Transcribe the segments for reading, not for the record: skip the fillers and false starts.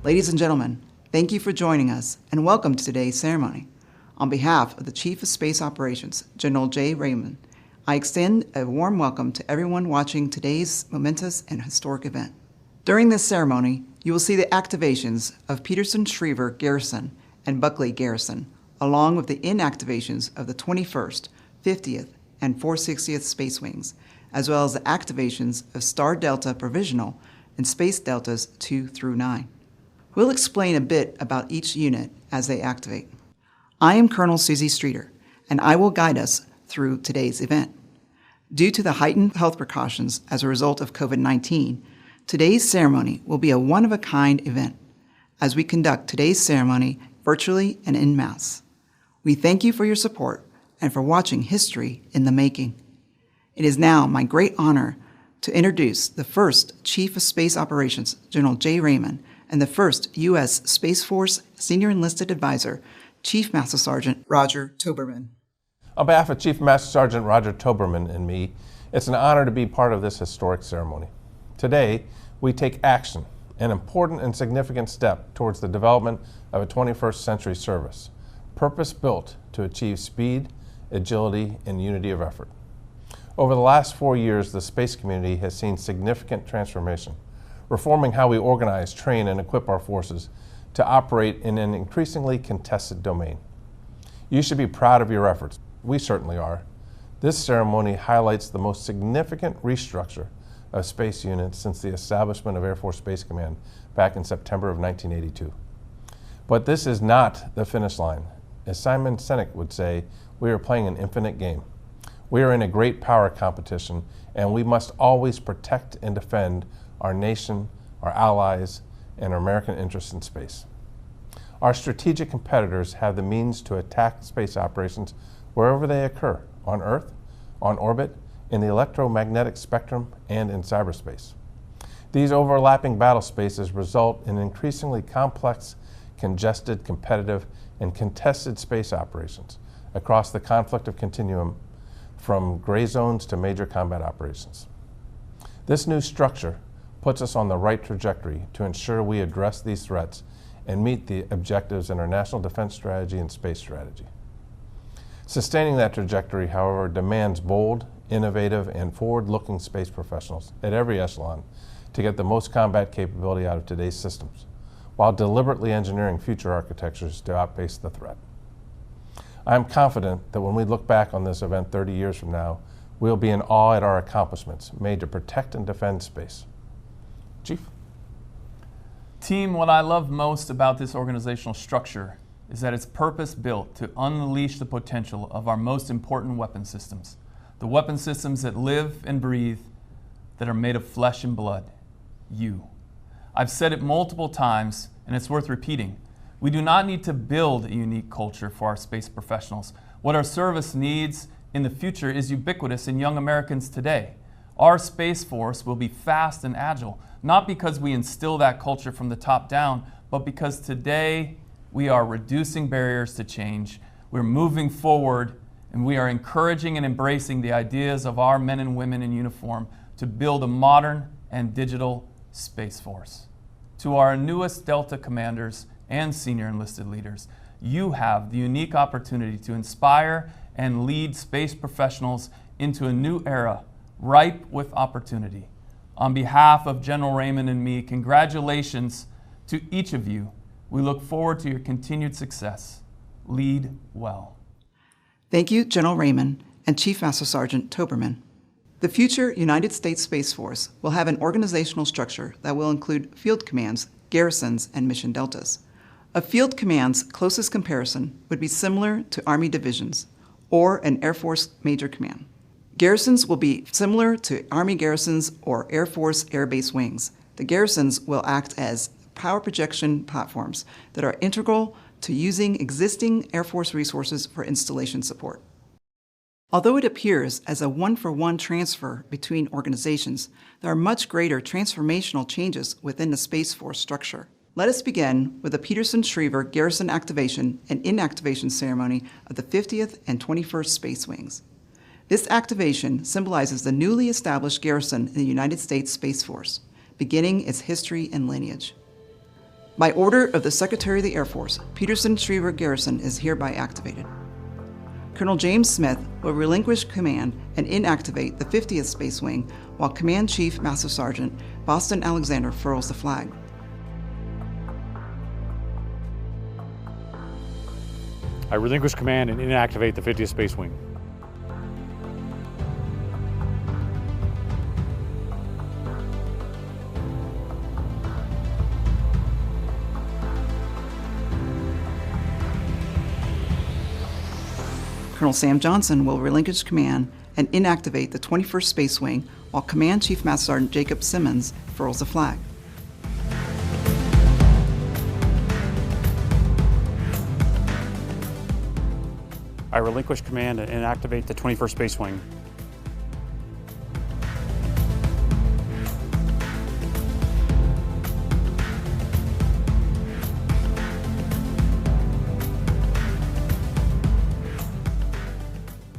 Ladies and gentlemen, thank you for joining us and welcome to today's ceremony. On behalf of the Chief of Space Operations, General J. Raymond, I extend a warm welcome to everyone watching today's momentous and historic event. During this ceremony, you will see the activations of Peterson-Schriever Garrison and Buckley Garrison, along with the inactivations of the 21st, 50th, and 460th Space Wings, as well as the activations of Star Delta Provisional and Space Deltas 2 through 9. We'll explain a bit about each unit as they activate. I am Colonel Susie Streeter, and I will guide us through today's event. Due to the heightened health precautions as a result of COVID-19, today's ceremony will be a one-of-a-kind event as we conduct today's ceremony virtually and en masse. We thank you for your support and for watching history in the making. It is now my great honor to introduce the first Chief of Space Operations, General J. Raymond, and the first U.S. Space Force Senior Enlisted Advisor, Chief Master Sergeant Roger Toberman. On behalf of Chief Master Sergeant Roger Toberman and me, it's an honor to be part of this historic ceremony. Today, we take action, an important and significant step towards the development of a 21st century service, purpose-built to achieve speed, agility, and unity of effort. Over the last 4 years, the space community has seen significant transformation, reforming how we organize, train, and equip our forces to operate in an increasingly contested domain. You should be proud of your efforts. We certainly are. This ceremony highlights the most significant restructure of space units since the establishment of Air Force Space Command back in September of 1982. But this is not the finish line. As Simon Sinek would say, we are playing an infinite game. We are in a great power competition, and we must always protect and defend our nation, our allies, and our American interests in space. Our strategic competitors have the means to attack space operations wherever they occur, on Earth, on orbit, in the electromagnetic spectrum, and in cyberspace. These overlapping battle spaces result in increasingly complex, congested, competitive, and contested space operations across the conflict of continuum from gray zones to major combat operations. This new structure puts us on the right trajectory to ensure we address these threats and meet the objectives in our national defense strategy and space strategy. Sustaining that trajectory, however, demands bold, innovative, and forward-looking space professionals at every echelon to get the most combat capability out of today's systems, while deliberately engineering future architectures to outpace the threat. I am confident that when we look back on this event 30 years from now, we'll be in awe at our accomplishments made to protect and defend space. Chief? Team, what I love most about this organizational structure is that it's purpose-built to unleash the potential of our most important weapon systems, the weapon systems that live and breathe, that are made of flesh and blood, you. I've said it multiple times, and it's worth repeating. We do not need to build a unique culture for our space professionals. What our service needs in the future is ubiquitous in young Americans today. Our Space Force will be fast and agile, not because we instill that culture from the top down, but because today we are reducing barriers to change. We're moving forward, and we are encouraging and embracing the ideas of our men and women in uniform to build a modern and digital Space Force. To our newest Delta commanders and senior enlisted leaders, you have the unique opportunity to inspire and lead space professionals into a new era ripe with opportunity. On behalf of General Raymond and me, congratulations to each of you. We look forward to your continued success. Lead well. Thank you, General Raymond and Chief Master Sergeant Toberman. The future United States Space Force will have an organizational structure that will include field commands, garrisons, and mission deltas. A field command's closest comparison would be similar to Army divisions or an Air Force Major Command. Garrisons will be similar to Army garrisons or Air Force Air Base wings. The garrisons will act as power projection platforms that are integral to using existing Air Force resources for installation support. Although it appears as a one-for-one transfer between organizations, there are much greater transformational changes within the Space Force structure. Let us begin with the Peterson-Schriever Garrison activation and inactivation ceremony of the 50th and 21st Space Wings. This activation symbolizes the newly established garrison in the United States Space Force, beginning its history and lineage. By order of the Secretary of the Air Force, Peterson Schriever Garrison is hereby activated. Colonel James Smith will relinquish command and inactivate the 50th Space Wing while Command Chief Master Sergeant Boston Alexander furls the flag. I relinquish command and inactivate the 50th Space Wing. Colonel Sam Johnson will relinquish command and inactivate the 21st Space Wing while Command Chief Master Sergeant Jacob Simmons furls the flag. I relinquish command and inactivate the 21st Space Wing.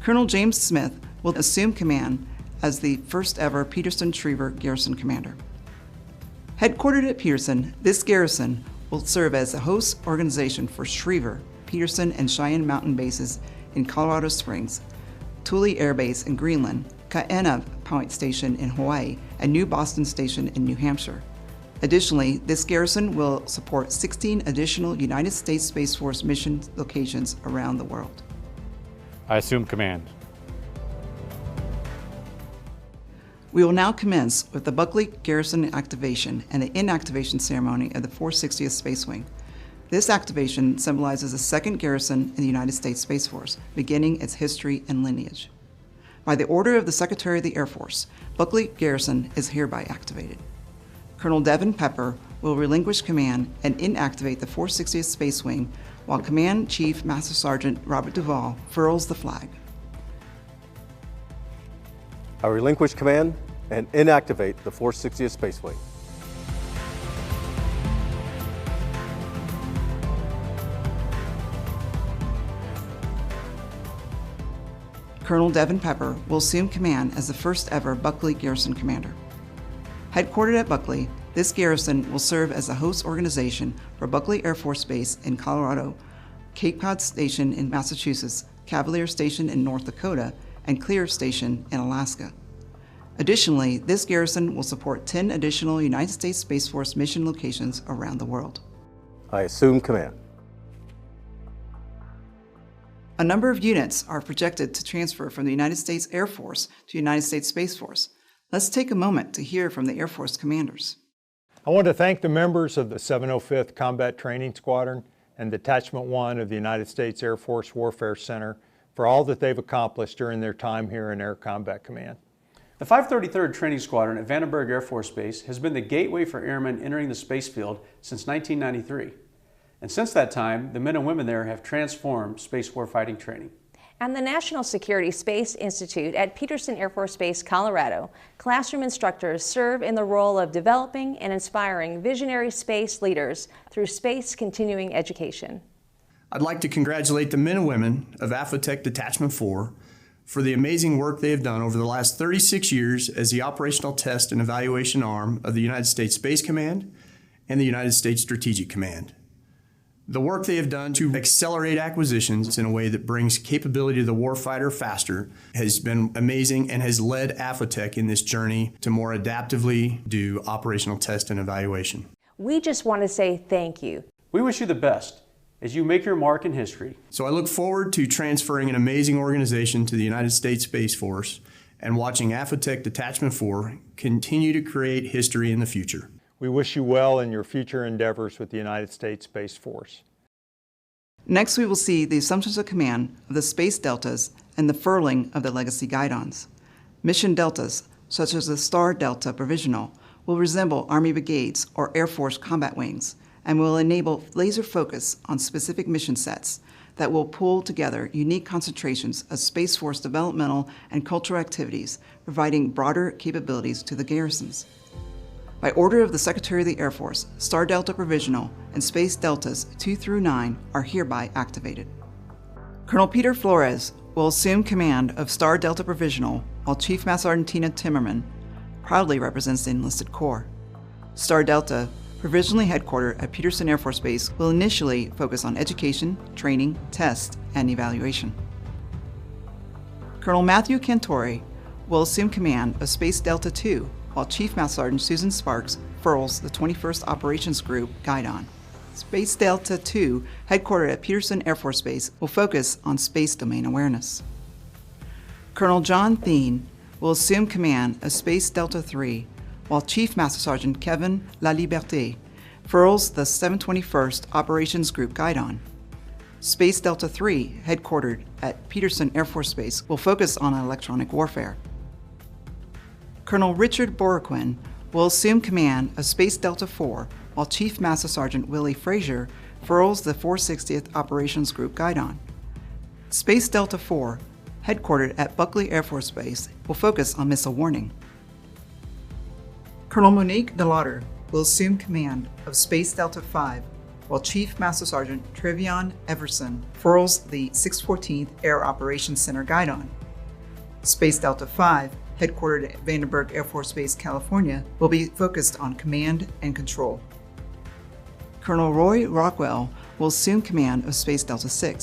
Colonel James Smith will assume command as the first ever Peterson Schriever Garrison Commander. Headquartered at Peterson, this garrison will serve as a host organization for Schriever, Peterson, and Cheyenne Mountain bases in Colorado Springs, Thule Air Base in Greenland, Kaena Point Station in Hawaii, and New Boston Station in New Hampshire. Additionally, this garrison will support 16 additional United States Space Force mission locations around the world. I assume command. We will now commence with the Buckley Garrison activation and the inactivation ceremony of the 460th Space Wing. This activation symbolizes the second garrison in the United States Space Force, beginning its history and lineage. By the order of the Secretary of the Air Force, Buckley Garrison is hereby activated. Colonel Devin Pepper will relinquish command and inactivate the 460th Space Wing while Command Chief Master Sergeant Robert Duvall furls the flag. I relinquish command and inactivate the 460th Space Wing. Colonel Devin Pepper will assume command as the first ever Buckley Garrison Commander. Headquartered at Buckley, this garrison will serve as a host organization for Buckley Air Force Base in Colorado, Cape Cod Station in Massachusetts, Cavalier Station in North Dakota, and Clear Station in Alaska. Additionally, this garrison will support 10 additional United States Space Force mission locations around the world. I assume command. A number of units are projected to transfer from the United States Air Force to United States Space Force. Let's take a moment to hear from the Air Force commanders. I want to thank the members of the 705th Combat Training Squadron and Detachment 1 of the United States Air Force Warfare Center for all that they've accomplished during their time here in Air Combat Command. The 533rd Training Squadron at Vandenberg Air Force Base has been the gateway for airmen entering the space field since 1993. And since that time, the men and women there have transformed space warfighting training. And the National Security Space Institute at Peterson Air Force Base, Colorado, classroom instructors serve in the role of developing and inspiring visionary space leaders through space continuing education. I'd like to congratulate the men and women of Affotech Detachment 4 for the amazing work they have done over the last 36 years as the operational test and evaluation arm of the United States Space Command and the United States Strategic Command. The work they have done to accelerate acquisitions in a way that brings capability to the warfighter faster has been amazing and has led Affotech in this journey to more adaptively do operational test and evaluation. We just want to say thank you. We wish you the best as you make your mark in history. So I look forward to transferring an amazing organization to the United States Space Force and watching Affotech Detachment 4 continue to create history in the future. We wish you well in your future endeavors with the United States Space Force. Next, we will see the assumptions of command of the Space Deltas and the furling of the Legacy Guidons. Mission Deltas, such as the Star Delta Provisional, will resemble Army brigades or Air Force combat wings and will enable laser focus on specific mission sets that will pull together unique concentrations of Space Force developmental and cultural activities, providing broader capabilities to the garrisons. By order of the Secretary of the Air Force, Star Delta Provisional and Space Deltas 2 through 9 are hereby activated. Colonel Peter Flores will assume command of Star Delta Provisional, while Chief Master Sergeant Tina Timmerman proudly represents the enlisted corps. Star Delta provisionally headquartered at Peterson Air Force Base, will initially focus on education, training, test, and evaluation. Colonel Matthew Cantore will assume command of Space Delta II, while Chief Master Sergeant Susan Sparks furls the 21st Operations Group Guidon. Space Delta II, headquartered at Peterson Air Force Base, will focus on space domain awareness. Colonel John Thien will assume command of Space Delta III, while Chief Master Sergeant Kevin Laliberté furls the 721st Operations Group Guidon. Space Delta III, headquartered at Peterson Air Force Base, will focus on electronic warfare. Colonel Richard Boroquin will assume command of Space Delta IV, while Chief Master Sergeant Willie Frazier furls the 460th Operations Group Guidon. Space Delta IV, headquartered at Buckley Air Force Base, will focus on missile warning. Colonel Monique DeLauder will assume command of Space Delta V, while Chief Master Sergeant Trevion Everson furls the 614th Air Operations Center Guidon. Space Delta V, headquartered at Vandenberg Air Force Base, California, will be focused on command and control. Colonel Roy Rockwell will assume command of Space Delta VI,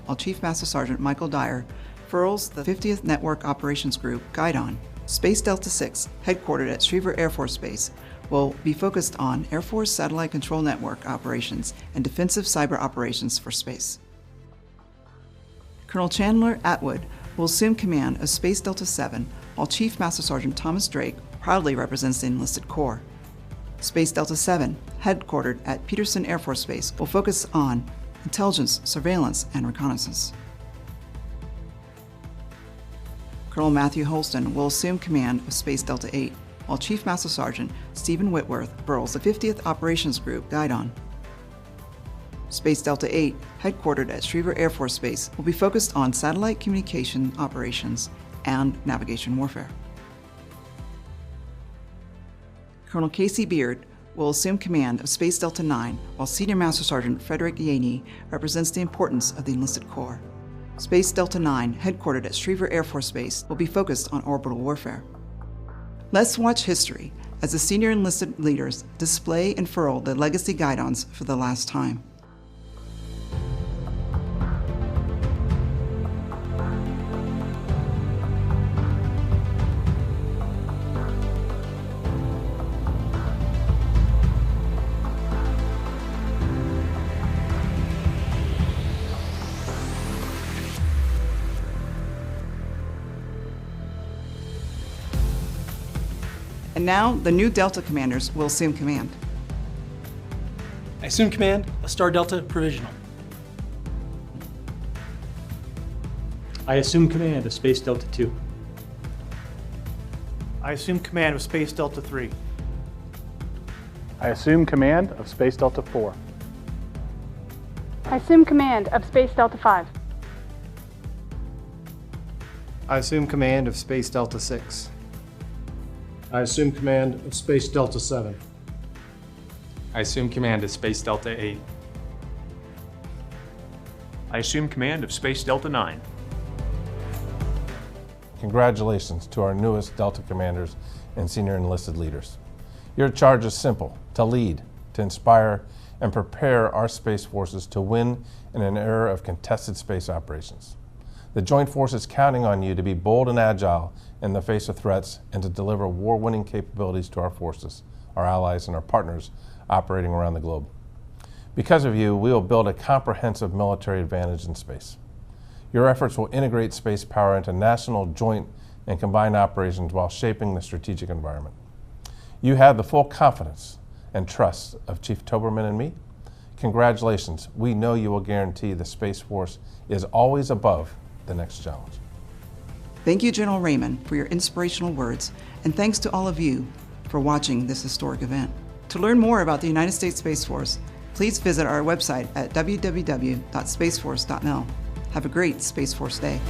while Chief Master Sergeant Michael Dyer furls the 50th Network Operations Group Guidon. Space Delta VI, headquartered at Schriever Air Force Base, will be focused on Air Force Satellite Control Network operations and defensive cyber operations for space. Colonel Chandler Atwood will assume command of Space Delta VII, while Chief Master Sergeant Thomas Drake proudly represents the enlisted corps. Space Delta VII, headquartered at Peterson Air Force Base, will focus on intelligence, surveillance, and reconnaissance. Colonel Matthew Holston will assume command of Space Delta VIII, while Chief Master Sergeant Stephen Whitworth furls the 50th Operations Group Guidon. Space Delta VIII, headquartered at Schriever Air Force Base, will be focused on satellite communication operations and navigation warfare. Colonel Casey Beard will assume command of Space Delta IX, while Senior Master Sergeant Frederick Yaney represents the importance of the enlisted corps. Space Delta IX, headquartered at Schriever Air Force Base, will be focused on orbital warfare. Let's watch history as the senior enlisted leaders display and furl the legacy guidons for the last time. And now, the new Delta commanders will assume command. I assume command of Star Delta Provisional. I assume command of Space Delta II. I assume command of Space Delta III. I assume command of Space Delta IV. I assume command of Space Delta V. I assume command of Space Delta VI. I assume command of Space Delta VII. I assume command of Space Delta 8. I assume command of Space Delta 9. Congratulations to our newest Delta commanders and senior enlisted leaders. Your charge is simple: to lead, to inspire, and prepare our space forces to win in an era of contested space operations. The Joint Force is counting on you to be bold and agile in the face of threats and to deliver war-winning capabilities to our forces, our allies, and our partners operating around the globe. Because of you, we will build a comprehensive military advantage in space. Your efforts will integrate space power into national, joint, and combined operations while shaping the strategic environment. You have the full confidence and trust of Chief Toberman and me. Congratulations. We know you will guarantee the Space Force is always above the next challenge. Thank you, General Raymond, for your inspirational words, and thanks to all of you for watching this historic event. To learn more about the United States Space Force, please visit our website at www.spaceforce.mil. Have a great Space Force Day.